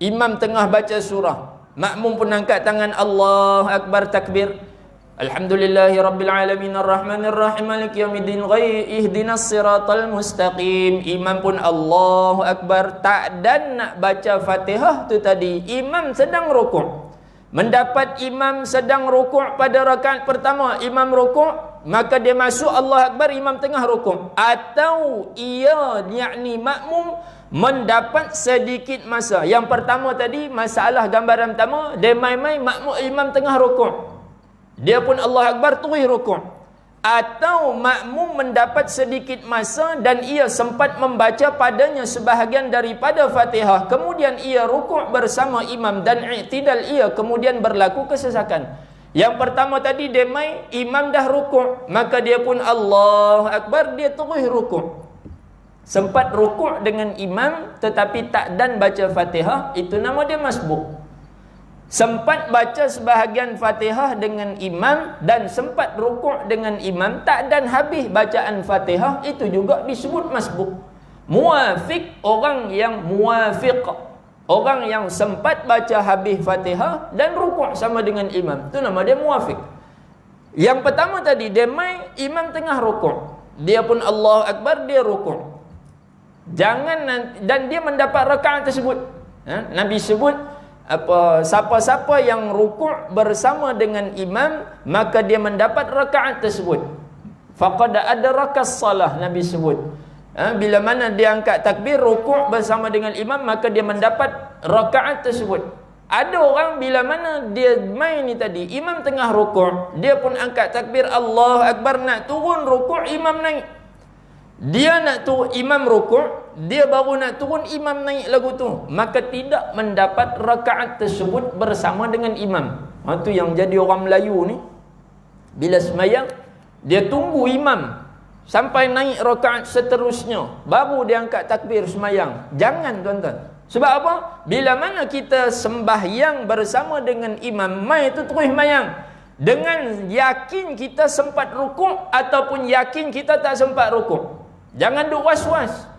imam tengah baca surah, makmum pun angkat tangan, Allah akbar takbir, Alhamdulillahi Rabbil Alamin Ar-Rahmanir Rahim Maliki Yawmiddin ihdinas siratal mustaqim. Imam pun Allahu Akbar, tak dan nak baca Fatihah tu tadi, imam sedang rukuk. Mendapat imam sedang rukuk pada rakaat pertama, imam rukuk, maka dia masuk Allah Akbar, imam tengah rukuk. Atau ia yakni makmum mendapat sedikit masa. Yang pertama tadi, masalah gambaran pertama, dia main-main makmum imam tengah rukuk, dia pun Allah Akbar terus rukuk. Atau makmum mendapat sedikit masa dan ia sempat membaca padanya sebahagian daripada Fatihah, kemudian ia rukuk bersama imam dan i'tidal ia kemudian berlaku kesesakan. Yang pertama tadi dia main, imam dah rukuk, maka dia pun Allah Akbar, dia terus rukuk. Sempat rukuk dengan imam tetapi tak dan baca Fatihah, itu nama dia masbuk. Sempat baca sebahagian Fatihah dengan imam dan sempat rukuk dengan imam, tak dan habis bacaan Fatihah, itu juga disebut masbuk. Muafiq, orang yang muafiq, orang yang sempat baca habis Fatihah dan rukuk sama dengan imam, itu nama dia muafiq. Yang pertama tadi dia main, imam tengah rukuk, dia pun Allah Akbar, dia rukuk. Jangan, dan dia mendapat rakaat tersebut. Nabi sebut siapa-siapa yang rukuk bersama dengan imam, maka dia mendapat rakaat tersebut. Faqad adrakas salah, Nabi sebut. Bila mana dia angkat takbir rukuk bersama dengan imam, maka dia mendapat rakaat tersebut. Ada orang bila mana dia main ni tadi, imam tengah rukuk, dia pun angkat takbir Allah Akbar, nak turun rukuk, imam naik. Dia nak turun, imam rukuk, dia baru nak turun, imam naik lagu tu, maka tidak mendapat rakaat tersebut bersama dengan imam. Itu yang jadi orang Melayu ni, bila semayang dia tunggu imam sampai naik rakaat seterusnya baru dia angkat takbir semayang. Jangan tuan-tuan. Sebab apa? Bila mana kita sembahyang bersama dengan imam, mai tu terus semayang, dengan yakin kita sempat rukuk ataupun yakin kita tak sempat rukuk. Jangan duk was-was.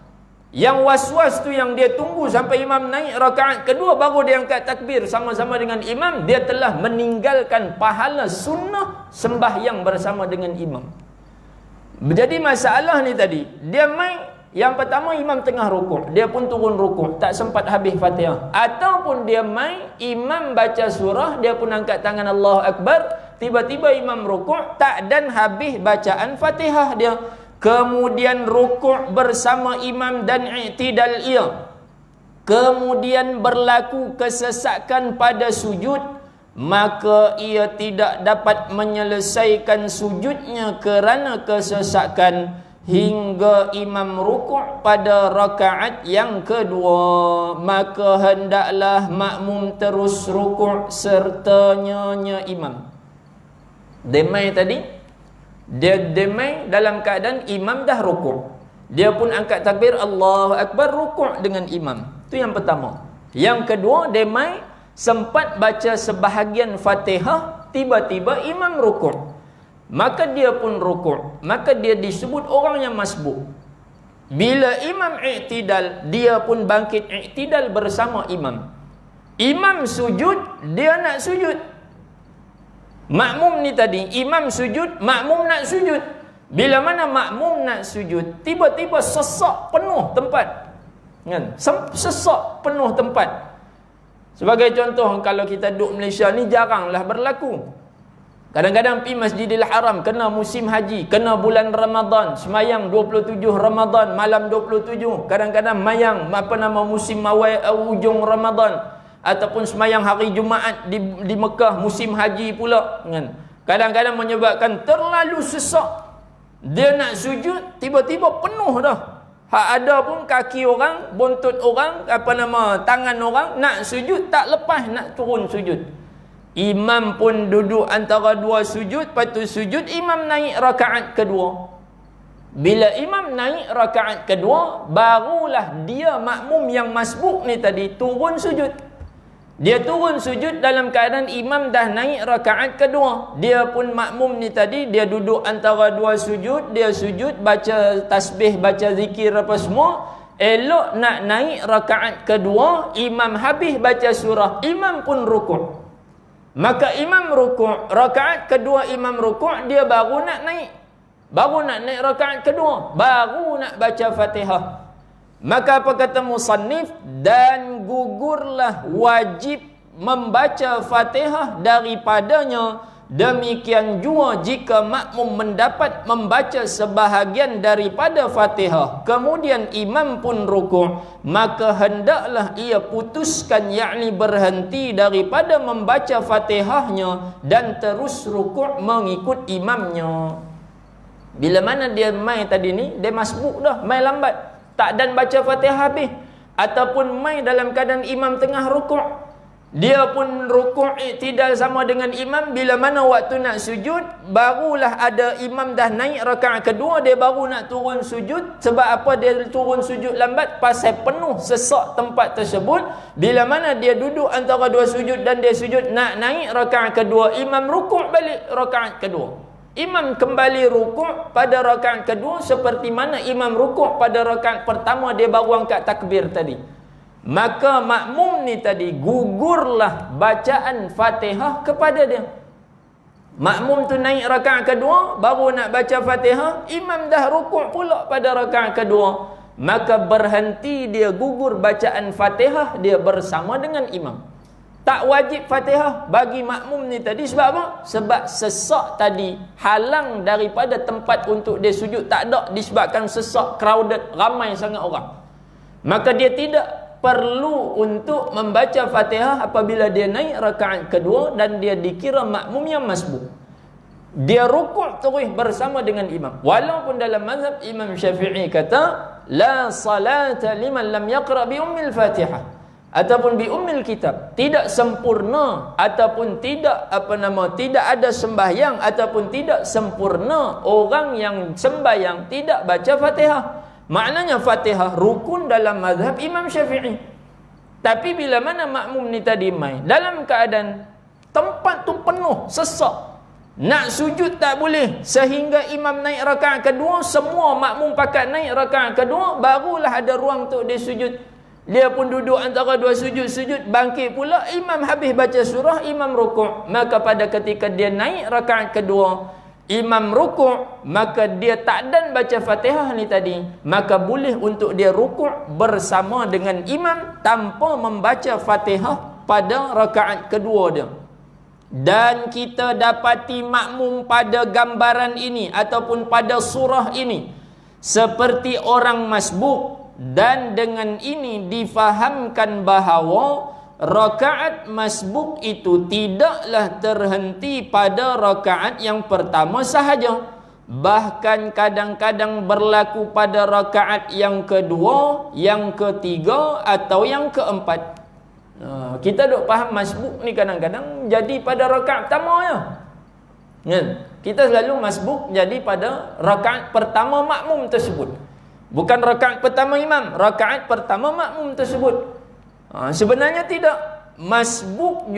Yang was-was tu yang dia tunggu sampai imam naik rakaat kedua baru dia angkat takbir sama-sama dengan imam, dia telah meninggalkan pahala sunnah sembahyang bersama dengan imam. Jadi masalah ni tadi, dia main yang pertama imam tengah rukuk, dia pun turun rukuk, tak sempat habis Fatihah. Ataupun dia main imam baca surah, dia pun angkat tangan Allahu Akbar, tiba-tiba imam rukuk tak dan habis bacaan Fatihah dia. Kemudian rukuk bersama imam dan i'tidal ia. Kemudian berlaku kesesakan pada sujud, maka ia tidak dapat menyelesaikan sujudnya kerana kesesakan hingga imam rukuk pada rakaat yang kedua. Maka hendaklah makmum terus rukuk sertanya imam. Demai tadi, dia demai dalam keadaan imam dah rukuk, dia pun angkat takbir Allahu Akbar, rukuk dengan imam. Itu yang pertama. Yang kedua, demai sempat baca sebahagian Fatihah, tiba-tiba imam rukuk, maka dia pun rukuk, maka dia disebut orang yang masbuk. Bila imam i'tidal, dia pun bangkit i'tidal bersama imam. Imam sujud, dia nak sujud. Makmum ni tadi, imam sujud, makmum nak sujud. Bila mana makmum nak sujud, tiba-tiba sesak penuh tempat, kan? Sesak penuh tempat. Sebagai contoh, kalau kita duduk Malaysia ni jaranglah berlaku. Kadang-kadang pergi Masjidil Haram, kena musim haji, kena bulan Ramadan, semayang 27 Ramadan, malam 27. Kadang-kadang mayang musim mawai ujung Ramadan, ataupun semayang hari Jumaat di Mekah musim haji pula, kan? Kadang-kadang menyebabkan terlalu sesak. Dia nak sujud, tiba-tiba penuh dah. Hak ada pun kaki orang, buntut orang, tangan orang nak sujud tak lepas, nak turun sujud. Imam pun duduk antara dua sujud, lepas tu sujud, imam naik rakaat kedua. Bila imam naik rakaat kedua, barulah dia makmum yang masbuk ni tadi turun sujud. Dia turun sujud dalam keadaan imam dah naik rakaat kedua. Dia pun makmum ni tadi, dia duduk antara dua sujud, dia sujud, baca tasbih, baca zikir apa semua. Elok nak naik rakaat kedua, imam habis baca surah, imam pun rukuk. Maka imam rukuk, rakaat kedua imam rukuk, dia baru nak naik. Baru nak naik rakaat kedua, baru nak baca Fatihah. Maka apa kata musannif? Dan gugurlah wajib membaca Fatihah daripadanya. Demikian juga jika makmum mendapat membaca sebahagian daripada Fatihah, kemudian imam pun rukuk, maka hendaklah ia putuskan, yakni berhenti daripada membaca Fatihahnya dan terus rukuk mengikut imamnya. Bila mana dia mai tadi ni, dia masbuk dah, mai lambat, tak dan baca Fatihah habis, ataupun mai dalam keadaan imam tengah rukuk, dia pun rukuk i'tidal sama dengan imam. Bila mana waktu nak sujud, barulah ada imam dah naik rakaat kedua, dia baru nak turun sujud. Sebab apa dia turun sujud lambat? Pasal penuh sesak tempat tersebut. Bila mana dia duduk antara dua sujud dan dia sujud nak naik rakaat kedua, imam rukuk balik rakaat kedua. Imam kembali rukuk pada rakaat kedua seperti mana imam rukuk pada rakaat pertama, dia baru angkat takbir tadi. Maka makmum ni tadi gugurlah bacaan Fatihah kepada dia. Makmum tu naik rakaat kedua, baru nak baca Fatihah, imam dah rukuk pula pada rakaat kedua. Maka berhenti dia, gugur bacaan Fatihah dia bersama dengan imam. Tak wajib Fatihah bagi makmum ni tadi. Sebab apa? Sebab sesak tadi halang daripada tempat untuk dia sujud. Tak ada, disebabkan sesak, crowded, ramai sangat orang. Maka dia tidak perlu untuk membaca Fatihah apabila dia naik rakaat kedua dan dia dikira makmum yang masbuk. Dia rukuk terus bersama dengan imam. Walaupun dalam mazhab Imam Syafi'i kata la salata liman lam yaqra bi ummil Fatihah ataupun bi ummil kitab, tidak sempurna ataupun tidak tidak ada sembahyang ataupun tidak sempurna orang yang sembahyang tidak baca Fatihah. Maknanya Fatihah rukun dalam mazhab Imam Syafi'i. Tapi bila mana makmum ni tadi mai dalam keadaan tempat tu penuh sesak, Nak sujud tak boleh sehingga imam naik rakaat kedua, semua makmum pakat naik rakaat kedua, barulah ada ruang untuk dia sujud. Dia pun duduk antara dua sujud, bangkit pula, imam habis baca surah, imam rukuk. Maka pada ketika dia naik rakaat kedua, imam rukuk, maka dia tak dan baca Fatihah ni tadi, maka boleh untuk dia rukuk bersama dengan imam tanpa membaca Fatihah pada rakaat kedua dia. Dan kita dapati makmum pada gambaran ini ataupun pada surah ini seperti orang masbuk, dan dengan ini difahamkan bahawa rakaat masbuk itu tidaklah terhenti pada rakaat yang pertama sahaja, bahkan kadang-kadang berlaku pada rakaat yang kedua, yang ketiga atau yang keempat. Kita duk faham masbuk ni kadang-kadang jadi pada rakaat pertama ya. Kita selalu masbuk jadi pada rakaat pertama makmum tersebut, bukan rakaat pertama imam, rakaat pertama makmum tersebut. Sebenarnya tidak. Masbuk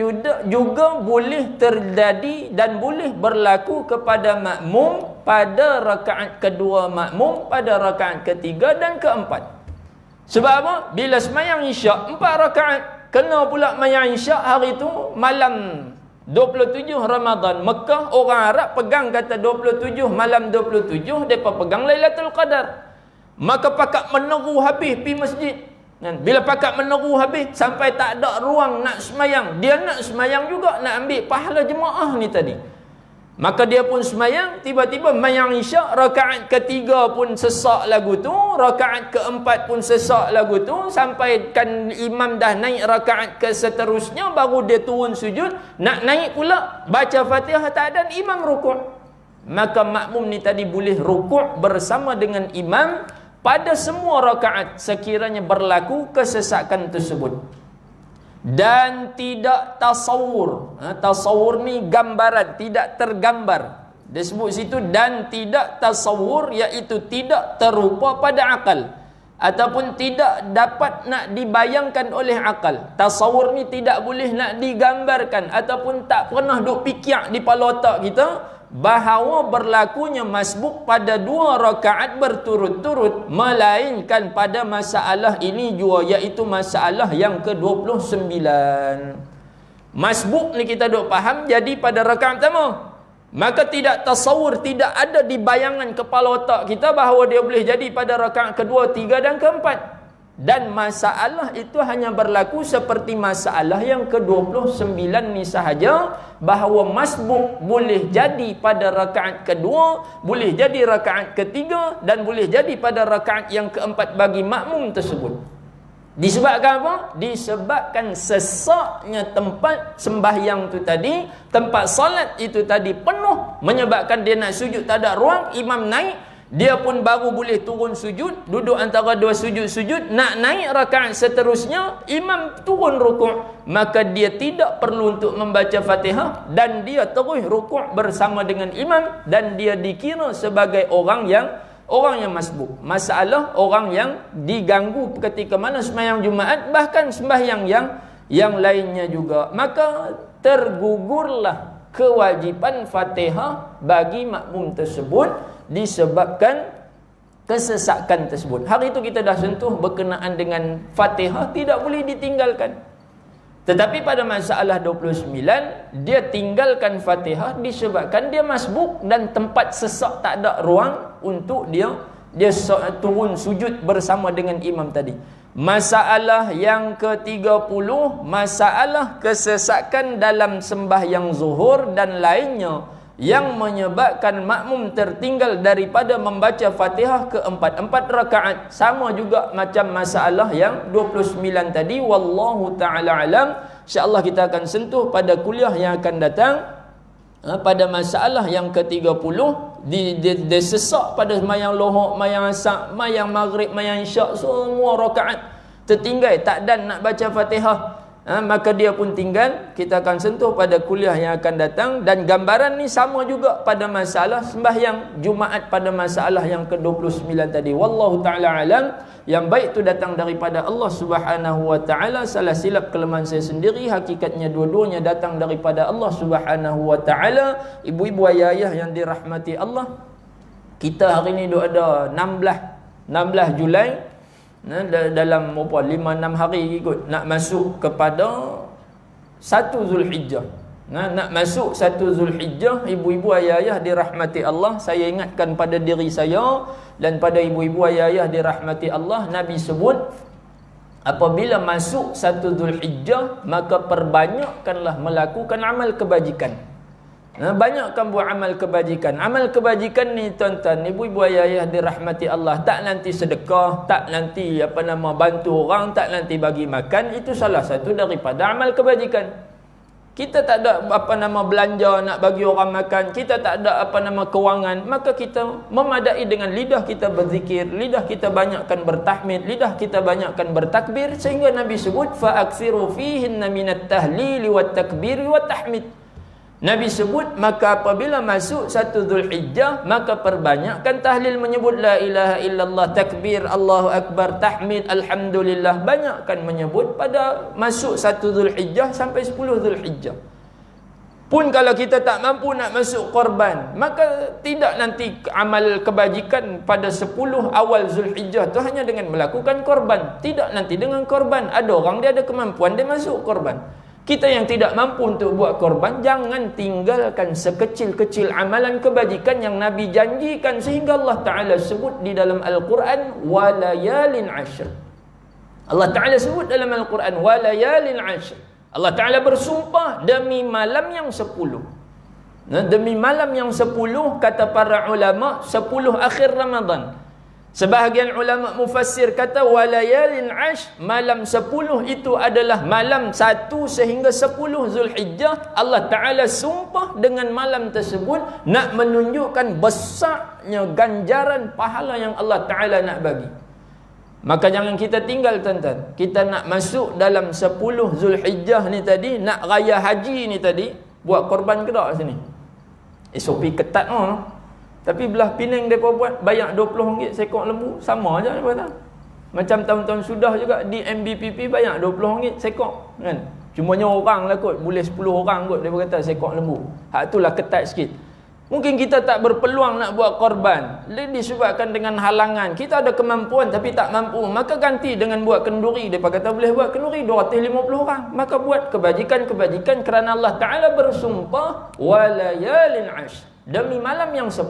juga boleh terjadi dan boleh berlaku kepada makmum pada rakaat kedua makmum, pada rakaat ketiga dan keempat. Sebab apa? Bila semayang isyak 4 rakaat, kena pula mayang isyak hari itu malam 27 Ramadan. Mekah orang Arab pegang kata 27 malam 27, mereka pegang Lailatul Qadar. Maka pakat meneru habis pi masjid. Bila pakat meneru habis sampai tak ada ruang nak semayang, dia nak semayang juga, nak ambil pahala jemaah ni tadi. Maka dia pun semayang, tiba-tiba mayang isyak, rakaat ketiga pun sesak lagu tu, rakaat keempat pun sesak lagu tu, sampai kan imam dah naik rakaat ke seterusnya, baru dia turun sujud, nak naik pula baca Fatihah tak ada, imam rukuk. Maka makmum ni tadi boleh rukuk bersama dengan imam pada semua rakaat sekiranya berlaku kesesakan tersebut. Dan tidak tasawur. Tasawur ni gambaran, tidak tergambar. Dia sebut situ dan tidak tasawur, iaitu tidak terupa pada akal ataupun tidak dapat nak dibayangkan oleh akal. Tasawur ni tidak boleh nak digambarkan ataupun tak pernah duk fikir di kepala otak kita bahawa berlakunya masbuk pada 2 rakaat berturut-turut, melainkan pada masalah ini juga, iaitu masalah yang ke-29. Masbuk ni kita duk faham jadi pada rakaat pertama, maka tidak tasawur, tidak ada di bayangan kepala otak kita bahawa dia boleh jadi pada rakaat kedua, tiga dan keempat. Dan masalah itu hanya berlaku seperti masalah yang ke-29 ni sahaja, bahawa masbuk boleh jadi pada rakaat kedua, boleh jadi rakaat ketiga dan boleh jadi pada rakaat yang keempat bagi makmum tersebut. Disebabkan apa? Disebabkan sesaknya tempat sembahyang tu tadi, tempat solat itu tadi penuh, menyebabkan dia nak sujud tak ada ruang, imam naik, dia pun baru boleh turun sujud, duduk antara 2 sujud-sujud, nak naik rakaat seterusnya, imam turun rukuk, maka dia tidak perlu untuk membaca Fatihah dan dia terus rukuk bersama dengan imam, dan dia dikira sebagai orang yang masbuk. Masalah orang yang diganggu ketika mana sembahyang Jumaat, bahkan sembahyang yang lainnya juga, maka tergugurlah kewajipan Fatihah bagi makmum tersebut disebabkan kesesakan tersebut. Hari itu kita dah sentuh berkenaan dengan Fatihah tidak boleh ditinggalkan. Tetapi pada masalah 29, dia tinggalkan Fatihah disebabkan dia masbuk dan tempat sesak tak ada ruang untuk dia turun sujud bersama dengan imam tadi. Masalah yang ke-30, masalah kesesakan dalam sembahyang zuhur dan lainnya yang menyebabkan makmum tertinggal daripada membaca Fatihah ke-4 rakaat. Sama juga macam masalah yang 29 tadi. Wallahu ta'ala alam. InsyaAllah kita akan sentuh pada kuliah yang akan datang. Pada masalah yang ke-30, dia sesak pada mayang lohok, mayang asar, mayang maghrib, mayang isyak, semua rakaat tertinggal, tak dan nak baca Fatihah. maka dia pun tinggal. Kita akan sentuh pada kuliah yang akan datang. Dan gambaran ni sama juga pada masalah sembahyang Jumaat pada masalah yang ke-29 tadi. Wallahu ta'ala alam. Yang baik tu datang daripada Allah Subhanahu wa ta'ala. Salah silap kelemahan saya sendiri. Hakikatnya dua-duanya datang daripada Allah Subhanahu wa ta'ala. Ibu-ibu ayah-ayah yang dirahmati Allah, kita hari ni duk ada 16 Julai. Dalam 5-6 hari ikut nak masuk kepada 1 Zulhijjah. Nak masuk 1 Zulhijjah. Ibu-ibu ayah-ayah dirahmati Allah, saya ingatkan pada diri saya dan pada ibu-ibu ayah-ayah dirahmati Allah, Nabi sebut apabila masuk 1 Zulhijjah maka perbanyakkanlah melakukan amal kebajikan. Banyakkan buat amal kebajikan. Amal kebajikan ni tuan-tuan, ibu-ibu ayah-ayah dirahmati Allah, tak nanti sedekah, tak nanti bantu orang, tak nanti bagi makan. Itu salah satu daripada amal kebajikan. Kita tak ada belanja nak bagi orang makan, kita tak ada kewangan, maka kita memadai dengan lidah kita berzikir, lidah kita banyakkan bertahmid, lidah kita banyakkan bertakbir, sehingga Nabi sebut fa aksiru fihinna minat tahlili wat takbiri wat tahmid. Nabi sebut maka apabila masuk 1 Zulhijjah maka perbanyakkan tahlil, menyebut la ilaha illallah, takbir, Allahu akbar, tahmid, alhamdulillah. Banyakkan menyebut pada masuk 1 Zulhijjah sampai 10 Zulhijjah. Pun kalau kita tak mampu nak masuk korban, maka tidak nanti amal kebajikan pada 10 awal Zulhijjah tu hanya dengan melakukan korban. Tidak nanti dengan korban. Ada orang dia ada kemampuan dia masuk korban. Kita yang tidak mampu untuk buat korban, jangan tinggalkan sekecil-kecil amalan kebajikan yang Nabi janjikan, sehingga Allah Ta'ala sebut di dalam Al-Quran walayalin ashr. Allah Ta'ala sebut dalam Al-Quran walayalin ashr. Allah Ta'ala bersumpah demi malam yang 10. Demi malam yang 10, kata para ulama, 10 akhir Ramadan. Sebahagian ulama mufassir kata walayalin ashr, malam 10 itu adalah malam 1 sehingga 10 Zulhijjah. Allah Ta'ala sumpah dengan malam tersebut nak menunjukkan besarnya ganjaran pahala yang Allah Ta'ala nak bagi. Maka jangan kita tinggal tuan-tuan. Kita nak masuk dalam 10 Zulhijjah ni tadi, nak raya haji ni tadi, buat korban ke tak sini? SOP ketat Tapi belah Penang mereka buat bayar RM20 seekor lembu, sama aja dia kata. Macam tahun-tahun sudah juga di MBPP bayar RM20 seekor kan. Cumanya orang lah kot, boleh 10 orang kot dia kata seekor lembu. Hak itulah ketat sikit. Mungkin kita tak berpeluang nak buat korban, disebabkan dengan halangan. Kita ada kemampuan tapi tak mampu, maka ganti dengan buat kenduri. Dia kata boleh buat kenduri 250 orang, maka buat kebajikan-kebajikan kerana Allah Ta'ala bersumpah walayalin ashr, demi malam yang 10.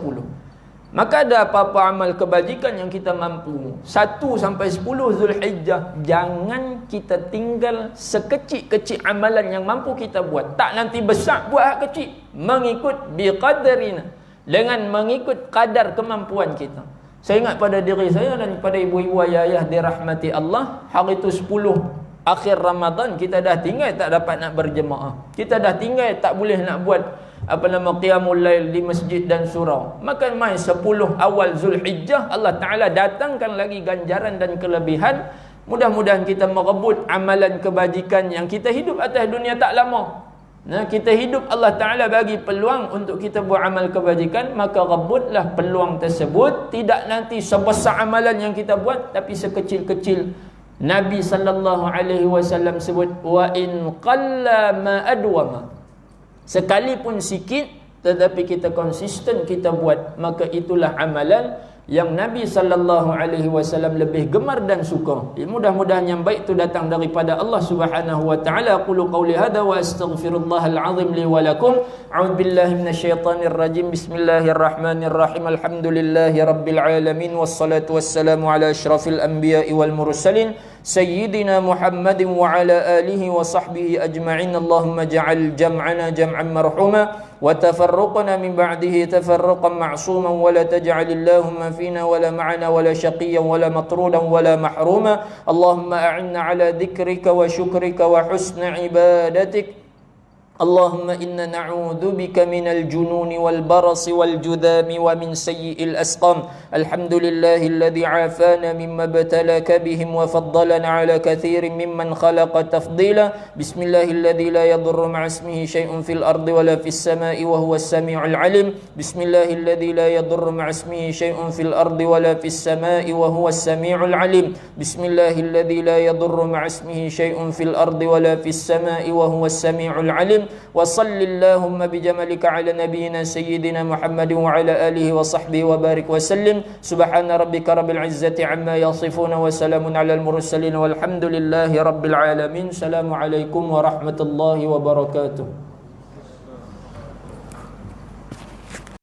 Maka ada apa-apa amal kebajikan yang kita mampu 1 sampai 10 Zulhijjah, jangan kita tinggal sekecil-kecil amalan yang mampu kita buat. Tak nanti besar, buat hak kecil, mengikut biqadarina, dengan mengikut kadar kemampuan kita. Saya ingat pada diri saya dan pada ibu-ibu ayah-ayah dirahmati Allah, hari itu 10 akhir Ramadan kita dah tinggal tak dapat nak berjemaah. Kita dah tinggal tak boleh nak buat qiyamul lail di masjid dan surau. Maka mai 10 awal Zulhijjah Allah Ta'ala datangkan lagi ganjaran dan kelebihan. Mudah-mudahan kita merebut amalan kebajikan yang kita hidup atas dunia tak lama. Kita hidup, Allah Ta'ala bagi peluang untuk kita buat amal kebajikan, maka rebutlah peluang tersebut. Tidak nanti sebesar amalan yang kita buat, tapi sekecil-kecil. Nabi SAW sebut wa in qalla ma adwama, sekalipun sikit tetapi kita konsisten kita buat, maka itulah amalan yang Nabi SAW lebih gemar dan suka. Mudah-mudahan yang baik itu datang daripada Allah Subhanahu wa taala. Qulu qawli hadza wa astaghfirullahal azim li wa lakum. A'udzubillahi minasyaitonir rajim. Bismillahirrahmanirrahim. Alhamdulillahi rabbil alamin wassalatu wassalamu ala asyrafil anbiya'i wal mursalin sayyidina Muhammadin wa ala alihi wa sahbihi ajma'in. Allahumma ja'al jam'ana jam'an marhuma wa tafarruqna min ba'dihi tafarruqan ma'suman wa la taj'al Allahumma fina wa la ma'ana wa la shaqiyyan wa la matrudan wa la mahruma. Allahumma a'inna ala dhikrika wa syukrika wa husni ibadatik اللهم إنا نعوذ بك من الجنون والبرص والجذام ومن سيء الأسقام. الحمد لله الذي عافانا مما ابتلاك بهم وفضلنا على كثير ممن خلق تفضيلا. بسم الله الذي لا يضر مع اسمه شيء في الأرض ولا في السماء وهو السميع العليم. بسم الله الذي لا يضر مع اسمه شيء في الأرض ولا في السماء وهو السميع العليم. بسم الله الذي لا يضر مع اسمه شيء في الأرض ولا في السماء وهو السميع العليم. وصل اللهم بجمالك على نبينا سيدنا محمد وعلى آله وصحبه وبارك وسلم. سبحان ربك رب العزة عما يصفون وسلام على المرسلين والحمد لله رب العالمين. السلام عليكم ورحمة الله وبركاته.